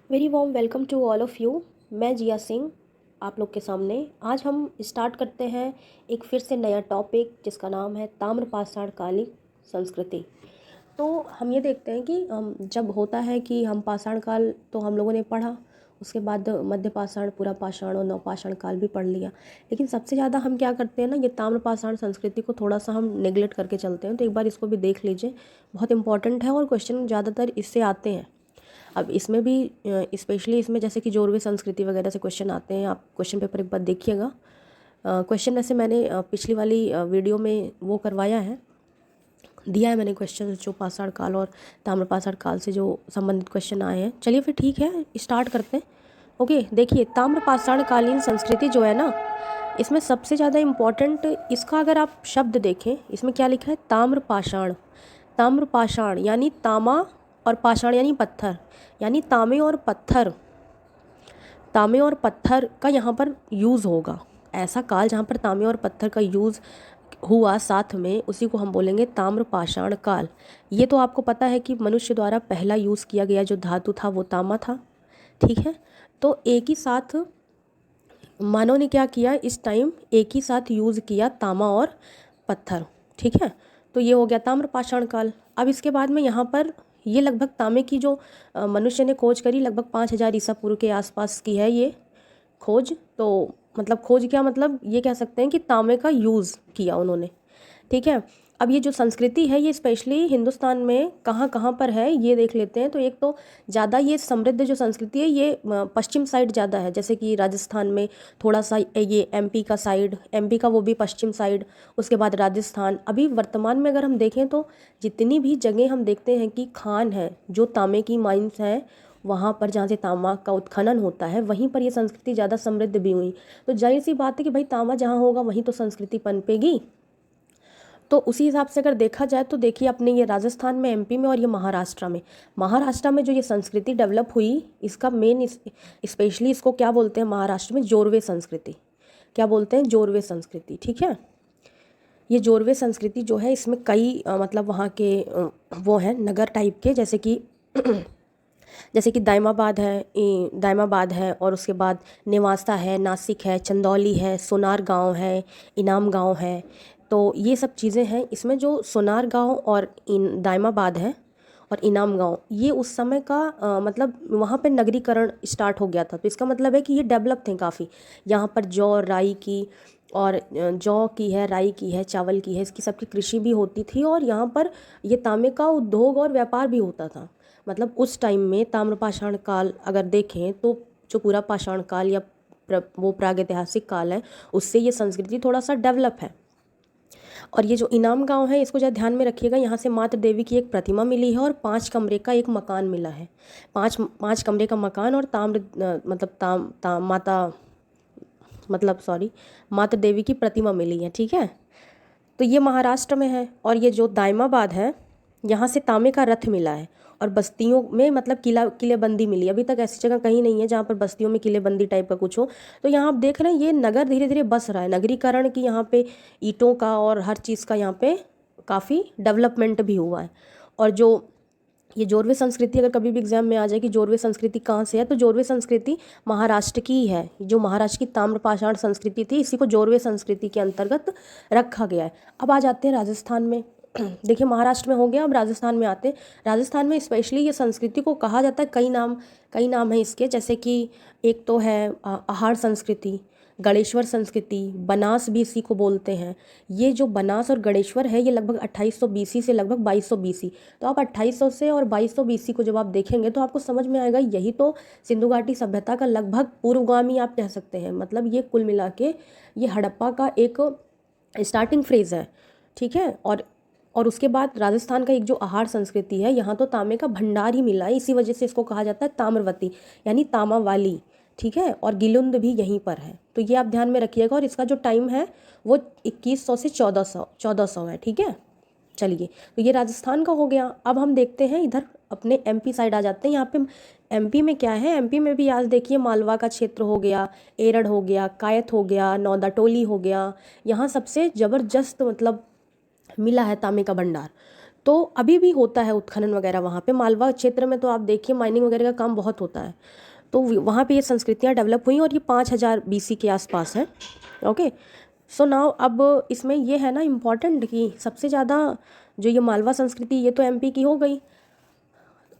Very warm welcome to all of you. मैं जिया सिंह आप लोग के सामने आज हम स्टार्ट करते हैं एक फिर से नया टॉपिक जिसका नाम है ताम्रपाषाण कालीन संस्कृति। तो हम ये देखते हैं कि जब होता है कि हम पाषाण काल तो हम लोगों ने पढ़ा, उसके बाद मध्य पाषाण, पूरा पाषाण और नवपाषाण काल भी पढ़ लिया। लेकिन सबसे ज़्यादा हम क्या करते हैं ना, ये ताम्रपाषाण संस्कृति को थोड़ा सा हम नेगलेक्ट करके चलते हैं। तो एक बार इसको भी देख लीजिए, बहुत इंपॉर्टेंट है और क्वेश्चन ज़्यादातर इससे आते हैं। अब इसमें भी स्पेशली इसमें जैसे कि जोरवे संस्कृति वगैरह से क्वेश्चन आते हैं। आप क्वेश्चन पेपर एक बार देखिएगा। क्वेश्चन ऐसे मैंने पिछली वाली वीडियो में वो करवाया है, दिया है मैंने क्वेश्चन जो पाषाण काल और ताम्रपाषाण काल से जो संबंधित क्वेश्चन आए हैं। चलिए फिर ठीक है, स्टार्ट करते हैं। ओके, देखिए ताम्रपाषाण कालीन संस्कृति जो है ना, इसमें सबसे ज़्यादा इम्पॉर्टेंट इसका अगर आप शब्द देखें, इसमें क्या लिखा है, ताम्रपाषाण। ताम्रपाषाण यानी तामा और पाषाण यानी पत्थर, यानी तांबे और पत्थर, तांबे और पत्थर का यहाँ पर यूज़ होगा। ऐसा काल जहाँ पर तांबे और पत्थर का यूज़ हुआ साथ में, उसी को हम बोलेंगे ताम्रपाषाण काल। ये तो आपको पता है कि मनुष्य द्वारा पहला यूज़ किया गया जो धातु था वो तांबा था, ठीक है। तो एक ही साथ मानव ने क्या किया, इस टाइम एक ही साथ यूज़ किया तांबा और पत्थर, ठीक है। तो ये हो गया ताम्रपाषाण काल। अब इसके बाद में यहाँ पर ये लगभग तांबे की जो मनुष्य ने खोज करी, लगभग 5000 ईसा पूर्व के आसपास की है ये खोज। तो मतलब खोज क्या, मतलब ये कह सकते हैं कि तांबे का यूज़ किया उन्होंने, ठीक है। अब ये जो संस्कृति है ये स्पेशली हिंदुस्तान में कहाँ कहाँ पर है ये देख लेते हैं। तो एक तो ज़्यादा ये समृद्ध जो संस्कृति है ये पश्चिम साइड ज़्यादा है, जैसे कि राजस्थान में थोड़ा सा, ये एमपी का साइड, एमपी का वो भी पश्चिम साइड, उसके बाद राजस्थान। अभी वर्तमान में अगर हम देखें तो जितनी भी जगह हम देखते हैं कि खान है, जो तांबे की माइंस हैं, वहाँ पर जहाँ से तांबा का उत्खनन होता है वहीं पर ये संस्कृति ज़्यादा समृद्ध भी हुई। तो जाहिर सी बात है कि भाई तांबा जहाँ होगा वहीं तो संस्कृति पनपेगी। तो उसी हिसाब से अगर देखा जाए तो देखिए, अपने ये राजस्थान में, एमपी में और ये महाराष्ट्र में जो ये संस्कृति डेवलप हुई, इसका मेन स्पेशली इसको क्या बोलते हैं महाराष्ट्र में, जोरवे संस्कृति। क्या बोलते हैं, जोरवे संस्कृति, ठीक है। ये जोरवे संस्कृति जो है इसमें कई मतलब वहाँ के वो हैं नगर टाइप के, जैसे कि दायमाबाद है और उसके बाद नेवासा है, नासिक है, चंदौली है, सोनार गांव है, इनाम गांव है। तो ये सब चीज़ें हैं इसमें। जो सोनार गांव और दायमाबाद है और इनाम गांव, ये उस समय का मतलब वहाँ पे नगरीकरण स्टार्ट हो गया था। तो इसका मतलब है कि ये डेवलप थे काफ़ी। यहाँ पर जौ, राई की और जौ की है, राई की है, चावल की है, इसकी सबकी कृषि भी होती थी। और यहाँ पर ये तांबे का उद्योग और व्यापार भी होता था। मतलब उस टाइम में ताम्रपाषाण काल अगर देखें तो जो पूरा पाषाण काल या वो प्रागैतिहासिक काल है, उससे ये संस्कृति थोड़ा सा डेवलप है। और ये जो इनाम गांव है इसको जरा ध्यान में रखिएगा, यहाँ से माता देवी की एक प्रतिमा मिली है और 5 कमरे का एक मकान मिला है। पाँच कमरे का मकान और माता देवी की प्रतिमा मिली है, ठीक है। तो ये महाराष्ट्र में है। और ये जो दायमाबाद है, यहाँ से तांबे का रथ मिला है और बस्तियों में मतलब किलेबंदी मिली। अभी तक ऐसी जगह कहीं नहीं है जहाँ पर बस्तियों में किलेबंदी टाइप का कुछ हो। तो यहाँ आप देख रहे हैं ये नगर धीरे धीरे बस रहा है, नगरीकरण की यहाँ पे ईंटों का और हर चीज़ का यहाँ पे काफ़ी डेवलपमेंट भी हुआ है। और जो ये जोरवे संस्कृति अगर कभी भी एग्जाम में आ जाए कि जोरवे संस्कृति कहाँ से है, तो जोरवे संस्कृति महाराष्ट्र की ही है। जो महाराष्ट्र की ताम्रपाषाण संस्कृति थी, इसी को जोरवे संस्कृति के अंतर्गत रखा गया है। अब आ जाते हैं राजस्थान में। देखिए महाराष्ट्र में हो गया, अब राजस्थान में आते हैं। राजस्थान में स्पेशली ये संस्कृति को कहा जाता है, कई नाम है इसके, जैसे कि एक तो है आहार संस्कृति, गणेश्वर संस्कृति, बनास भी इसी को बोलते हैं। ये जो बनास और गणेश्वर है ये लगभग 2800 बीसी से लगभग 2200 बीसी। तो आप 2800 से और 2200 बीसी को जब आप देखेंगे तो आपको समझ में आएगा यही तो सिंधु घाटी सभ्यता का लगभग पूर्वगामी आप कह सकते हैं। मतलब ये कुल मिला के ये हड़प्पा का एक स्टार्टिंग फ्रेज है, ठीक है। और उसके बाद राजस्थान का एक जो आहार संस्कृति है, यहाँ तो तांबे का भंडार ही मिला है, इसी वजह से इसको कहा जाता है ताम्रवती, यानी तामा वाली, ठीक है। और गिलुंद भी यहीं पर है। तो ये आप ध्यान में रखिएगा। और इसका जो टाइम है वो 2100 से 1400 है, ठीक है। चलिए, तो ये राजस्थान का हो गया। अब हम देखते हैं इधर अपने एमपी साइड आ जाते हैं। यहाँ पे एमपी में क्या है, एमपी में भी आज देखिए मालवा का क्षेत्र हो गया, एरड़ हो गया, कायथ हो गया, नौदा टोली हो गया। यहाँ सबसे ज़बरदस्त मतलब मिला है तांबे का भंडार। तो अभी भी होता है उत्खनन वगैरह वहाँ पे। मालवा क्षेत्र में तो आप देखिए माइनिंग वगैरह का काम बहुत होता है। तो वहाँ पे ये संस्कृतियाँ डेवलप हुई और ये 5000 BC के आसपास है। ओके, सो नाउ अब इसमें ये है ना इम्पॉर्टेंट कि सबसे ज़्यादा जो ये मालवा संस्कृति ये तो MP की हो गई,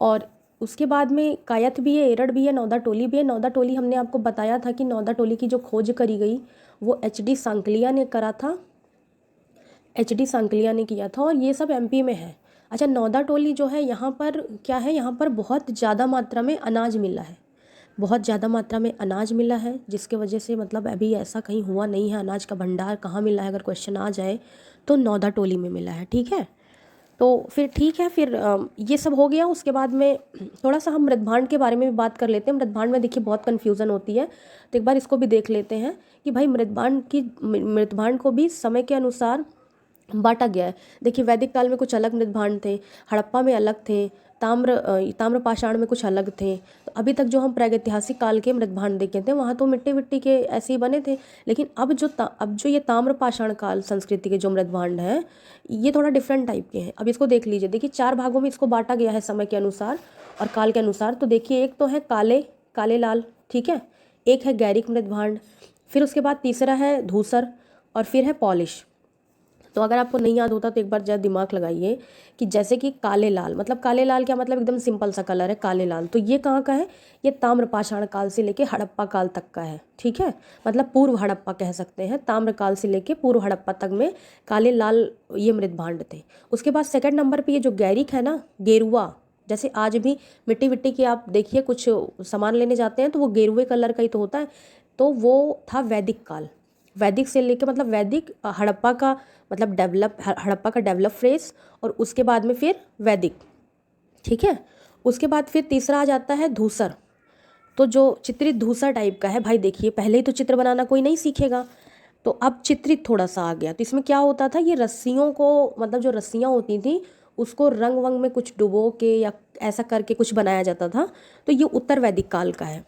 और उसके बाद में कायथ भी है, एरड़ भी है, नौदा टोली भी है। नौदा टोली हमने आपको बताया था कि नौदा टोली की जो खोज करी गई वो HD सांकलिया ने करा था, HD सांकलिया ने किया था, और ये सब MP में है। अच्छा, नौदा टोली जो है यहाँ पर क्या है, यहाँ पर बहुत ज़्यादा मात्रा में अनाज मिला है, बहुत ज़्यादा मात्रा में अनाज मिला है, जिसके वजह से मतलब अभी ऐसा कहीं हुआ नहीं है। अनाज का भंडार कहाँ मिला है अगर क्वेश्चन आ जाए तो नौदा टोली में मिला है। ठीक है, तो फिर ठीक है, फिर ये सब हो गया। उसके बाद में थोड़ा सा हम मृदभांड के बारे में भी बात कर लेते हैं। मृदभांड में देखिए बहुत कन्फ्यूज़न होती है, तो एक बार इसको भी देख लेते हैं कि भाई मृदभांड को भी समय के अनुसार बांटा गया है। देखिए वैदिक काल में कुछ अलग मृदभांड थे, हड़प्पा में अलग थे, ताम्र पाषाण में कुछ अलग थे। तो अभी तक जो हम प्रागैतिहासिक काल के मृदभांड देखे थे वहाँ तो मिट्टी मिट्टी के ऐसे ही बने थे, लेकिन अब जो ये ताम्र पाषाण काल संस्कृति के जो मृदभांड हैं ये थोड़ा डिफरेंट टाइप के हैं। अब इसको देख लीजिए, देखिए 4 भागों में इसको बांटा गया है समय के अनुसार और काल के अनुसार। तो देखिए एक तो है काले लाल, ठीक है, एक है गैरिक मृदभांड, फिर उसके बाद तीसरा है धूसर, और फिर है पॉलिश। तो अगर आपको नहीं याद होता तो एक बार ज़रा दिमाग लगाइए कि जैसे कि काले लाल, मतलब काले लाल क्या मतलब, एकदम सिंपल सा कलर है काले लाल। तो ये कहाँ का है, ये ताम्रपाषाण काल से लेके हड़प्पा काल तक का है। ठीक है, मतलब पूर्व हड़प्पा कह सकते हैं, ताम्र काल से लेके पूर्व हड़प्पा तक में काले लाल ये मृदभांड थे। उसके बाद सेकंड नंबर पे ये जो गैरिक है ना, गेरुआ, जैसे आज भी मिट्टी विट्टी के आप देखिए कुछ सामान लेने जाते हैं तो वो गेरुए कलर का ही तो होता है। तो वो था वैदिक काल, वैदिक से लेके मतलब वैदिक हड़प्पा का मतलब हड़प्पा का डेवलप फ्रेज, और उसके बाद में फिर वैदिक। ठीक है, उसके बाद फिर तीसरा आ जाता है धूसर। तो जो चित्रित धूसर टाइप का है, भाई देखिए पहले ही तो चित्र बनाना कोई नहीं सीखेगा, तो अब चित्रित थोड़ा सा आ गया। तो इसमें क्या होता था, ये रस्सियों को मतलब जो रस्सियाँ होती थी उसको रंग वंग में कुछ डुबो के या ऐसा करके कुछ बनाया जाता था। तो ये उत्तर वैदिक काल का है।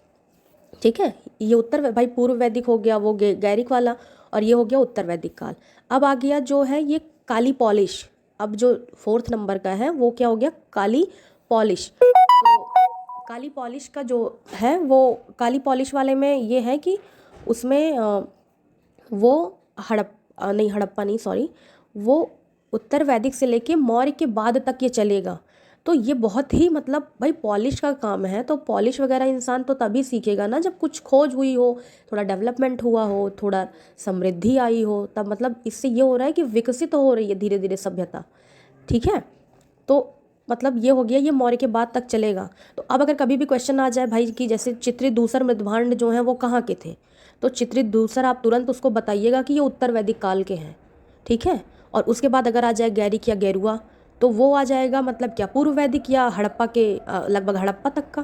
ठीक है, ये भाई पूर्व वैदिक हो गया वो गैरिक वाला, और ये हो गया उत्तर वैदिक काल। अब आ गया जो है ये काली पॉलिश। अब जो 4th नंबर का है वो क्या हो गया, काली पॉलिश। तो काली पॉलिश का जो है वो काली पॉलिश वाले में ये है कि उसमें वो हड़प्पा नहीं सॉरी, वो उत्तर वैदिक से लेके मौर्य के बाद तक ये चलेगा। तो ये बहुत ही मतलब भाई पॉलिश का काम है। तो पॉलिश वगैरह इंसान तो तभी सीखेगा ना जब कुछ खोज हुई हो, थोड़ा डेवलपमेंट हुआ हो, थोड़ा समृद्धि आई हो, तब मतलब इससे ये हो रहा है कि विकसित हो रही है धीरे धीरे सभ्यता। ठीक है, तो मतलब ये हो गया, ये मौर्य के बाद तक चलेगा। तो अब अगर कभी भी क्वेश्चन आ जाए भाई कि जैसे चित्रित दूसर मृदभांड जो हैं वो कहाँ के थे, तो चित्रित दूसर आप तुरंत उसको बताइएगा कि ये उत्तर वैदिक काल के हैं। ठीक है, और उसके बाद अगर आ जाए गैरिक या गेरुआ तो वो आ जाएगा मतलब क्या, पूर्व वैदिक या हड़प्पा के लगभग हड़प्पा तक का,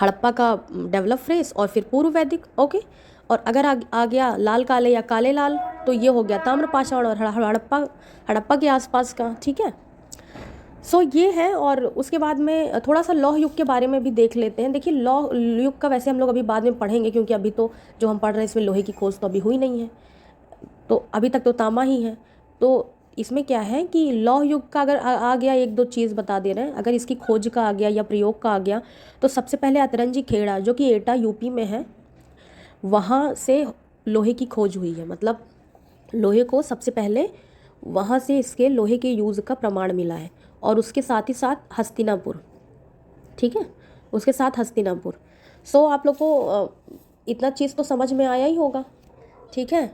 हड़प्पा का डेवलप फ्रेज और फिर पूर्व वैदिक। ओके, और अगर आ गया लाल काले या काले लाल तो ये हो गया ताम्रपाषाण और हड़प्पा के आसपास का। ठीक है, सो ये है। और उसके बाद में थोड़ा सा लौह युग के बारे में भी देख लेते हैं। देखिए लौह युग का वैसे हम लोग अभी बाद में पढ़ेंगे, क्योंकि अभी तो जो हम पढ़ रहे हैं इसमें लोहे की खोज तो अभी हुई नहीं है, तो अभी तक तो तांबा ही है। तो इसमें क्या है कि लौह युग का अगर आ गया, एक दो चीज़ बता दे रहे हैं, अगर इसकी खोज का आ गया या प्रयोग का आ गया तो सबसे पहले अतरंजी खेड़ा जो कि एटा यूपी में है, वहाँ से लोहे की खोज हुई है। मतलब लोहे को सबसे पहले वहाँ से इसके लोहे के यूज़ का प्रमाण मिला है। और उसके साथ ही साथ हस्तिनापुर, ठीक है, उसके साथ हस्तिनापुर। सो आप लोग को इतना चीज़ तो समझ में आया ही होगा। ठीक है,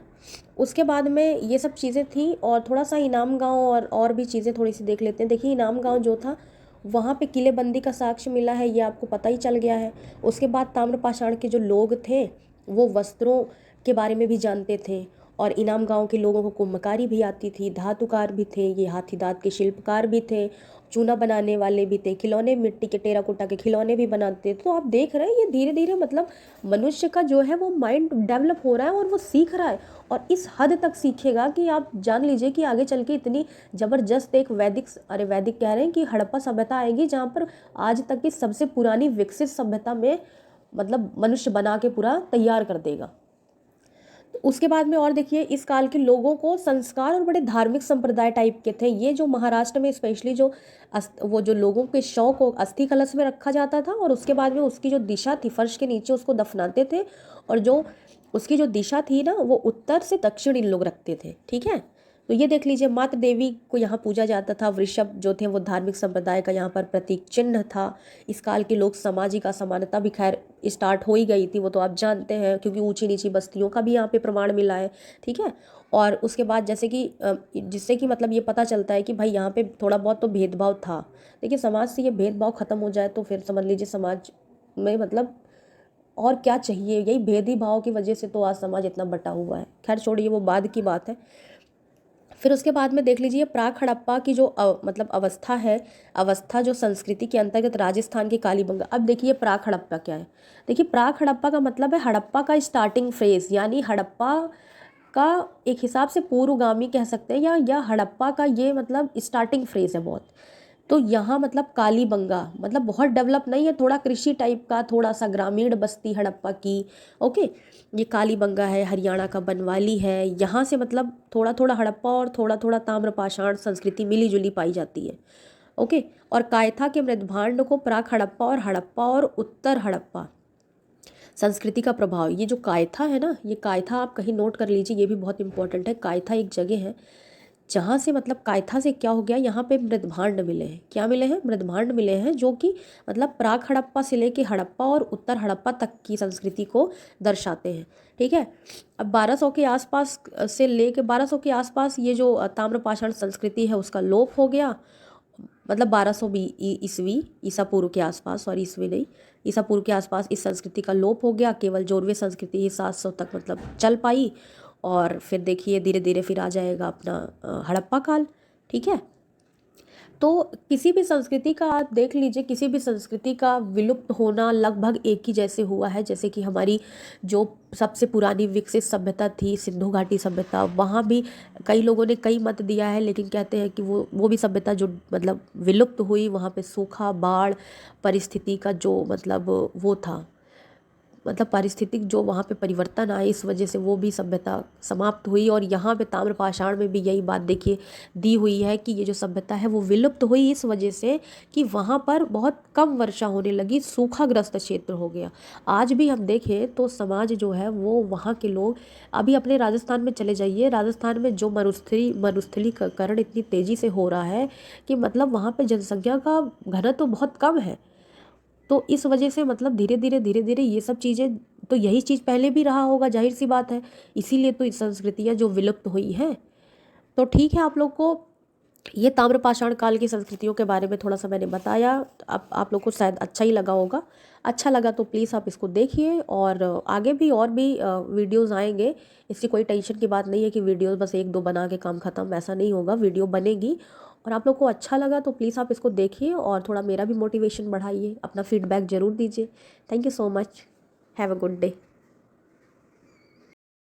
उसके बाद में ये सब चीज़ें थी, और थोड़ा सा इनाम गांव और भी चीज़ें थोड़ी सी देख लेते हैं। देखिए इनाम गांव जो था वहाँ पे किलेबंदी का साक्ष्य मिला है, ये आपको पता ही चल गया है। उसके बाद ताम्रपाषाण के जो लोग थे वो वस्त्रों के बारे में भी जानते थे, और इनाम गांव के लोगों को कुम्भकारी भी आती थी, धातुकार भी थे, ये हाथी दांत के शिल्पकार भी थे, चूना बनाने वाले भी थे, खिलौने मिट्टी के टेराकोटा के खिलौने भी बनाते थे। तो आप देख रहे हैं ये धीरे धीरे मतलब मनुष्य का जो है वो माइंड डेवलप हो रहा है और वो सीख रहा है, और इस हद तक सीखेगा कि आप जान लीजिए कि आगे चल के इतनी ज़बरदस्त एक वैदिक कह रहे हैं कि हड़प्पा सभ्यता आएगी जहाँ पर आज तक की सबसे पुरानी विकसित सभ्यता में मतलब मनुष्य बना के पूरा तैयार कर देगा। तो उसके बाद में और देखिए इस काल के लोगों को संस्कार और बड़े धार्मिक संप्रदाय टाइप के थे। ये जो महाराष्ट्र में स्पेशली जो वो जो लोगों के शव को अस्थि कलश में रखा जाता था और उसके बाद में उसकी जो दिशा थी फर्श के नीचे उसको दफनाते थे, और जो उसकी जो दिशा थी ना वो उत्तर से दक्षिण इन लोग रखते थे। ठीक है, तो ये देख लीजिए मातृ देवी को यहाँ पूजा जाता था। वृषभ जो थे वो धार्मिक संप्रदाय का यहाँ पर प्रतीक चिन्ह था। इस काल के लोग सामाजिक असमानता भी खैर स्टार्ट हो ही गई थी, वो तो आप जानते हैं, क्योंकि ऊंची नीची बस्तियों का भी यहाँ पे प्रमाण मिला है। ठीक है, और उसके बाद जैसे कि जिससे कि मतलब ये पता चलता है कि भाई यहाँ पे थोड़ा बहुत तो भेदभाव था। देखिए समाज से ये भेदभाव खत्म हो जाए तो फिर समझ लीजिए समाज में मतलब और क्या चाहिए। यही भेदभाव की वजह से तो आज समाज इतना बटा हुआ है। खैर छोड़िए, वो बाद की बात है। फिर उसके बाद में देख लीजिए प्राक हड़प्पा की जो मतलब अवस्था है, अवस्था जो संस्कृति के अंतर्गत राजस्थान की कालीबंगा। अब देखिए प्राक हड़प्पा क्या है। देखिए प्राक हड़प्पा का मतलब है हड़प्पा का स्टार्टिंग फेज, यानी हड़प्पा का एक हिसाब से पूर्वगामी कह सकते हैं, या हड़प्पा का ये मतलब स्टार्टिंग फेज है बहुत। तो यहाँ मतलब कालीबंगा मतलब बहुत डेवलप नहीं है, थोड़ा कृषि टाइप का, थोड़ा सा ग्रामीण बस्ती हड़प्पा की। ओके, ये कालीबंगा है, हरियाणा का बनवाली है। यहाँ से मतलब थोड़ा थोड़ा हड़प्पा और थोड़ा थोड़ा ताम्रपाषाण संस्कृति मिली जुली पाई जाती है। ओके, और कायथा के मृदभांड को प्राक हड़प्पा और उत्तर हड़प्पा संस्कृति का प्रभाव। ये जो कायथा है ना, ये कायथा आप कहीं नोट कर लीजिए, ये भी बहुत इंपॉर्टेंट है। कायथा एक जगह है जहाँ से मतलब कायथा से क्या हो गया, यहाँ पे मृदभांड मिले हैं। क्या मिले हैं? मृदभांड मिले हैं, जो कि मतलब प्राक हड़प्पा से लेके हड़प्पा और उत्तर हड़प्पा तक की संस्कृति को दर्शाते हैं। ठीक है, अब 1200 के आसपास से लेके 1200 के आसपास ये जो ताम्रपाषाण संस्कृति है उसका लोप हो गया। मतलब 1200 ईस्वी, ईसा पूर्व के आसपास, सॉरी ईस्वी नहीं, ईसा पूर्व के आसपास इस संस्कृति का लोप हो गया। केवल जोरवे संस्कृति ही 700 तक मतलब चल पाई, और फिर देखिए धीरे धीरे फिर आ जाएगा अपना हड़प्पा काल। ठीक है, तो किसी भी संस्कृति का आप देख लीजिए, किसी भी संस्कृति का विलुप्त होना लगभग एक ही जैसे हुआ है। जैसे कि हमारी जो सबसे पुरानी विकसित सभ्यता थी सिंधु घाटी सभ्यता, वहाँ भी कई लोगों ने कई मत दिया है, लेकिन कहते हैं कि वो भी सभ्यता जो मतलब विलुप्त हुई, वहाँ पे सूखा बाढ़ परिस्थिति का जो मतलब वो था, मतलब पारिस्थितिक जो वहाँ पे परिवर्तन आए, इस वजह से वो भी सभ्यता समाप्त हुई। और यहाँ पे ताम्रपाषाण में भी यही बात देखिए दी हुई है कि ये जो सभ्यता है वो विलुप्त हुई इस वजह से कि वहाँ पर बहुत कम वर्षा होने लगी, सूखाग्रस्त क्षेत्र हो गया। आज भी हम देखें तो समाज जो है वो वहाँ के लोग, अभी अपने राजस्थान में चले जाइए, राजस्थान में जो मरुस्थलीकरण इतनी तेज़ी से हो रहा है कि मतलब वहाँ पर जनसंख्या का घनत्व तो बहुत कम है। तो इस वजह से मतलब धीरे धीरे ये सब चीज़ें, तो यही चीज़ पहले भी रहा होगा, जाहिर सी बात है। इसीलिए तो संस्कृतियाँ जो विलुप्त हुई हैं। तो ठीक है, आप लोग को ये ताम्रपाषाण काल की संस्कृतियों के बारे में थोड़ा सा मैंने बताया। आप लोग को शायद अच्छा ही लगा होगा। अच्छा लगा तो प्लीज़ आप इसको देखिए, और आगे भी और भी वीडियोस आएंगे। इसकी कोई टेंशन की बात नहीं है कि वीडियोस बस एक दो बना के काम ख़त्म, ऐसा नहीं होगा। वीडियो बनेगी, और आप लोग को अच्छा लगा तो प्लीज़ आप इसको देखिए और थोड़ा मेरा भी मोटिवेशन बढ़ाइए। अपना फीडबैक ज़रूर दीजिए। Thank you so much. Have a good day.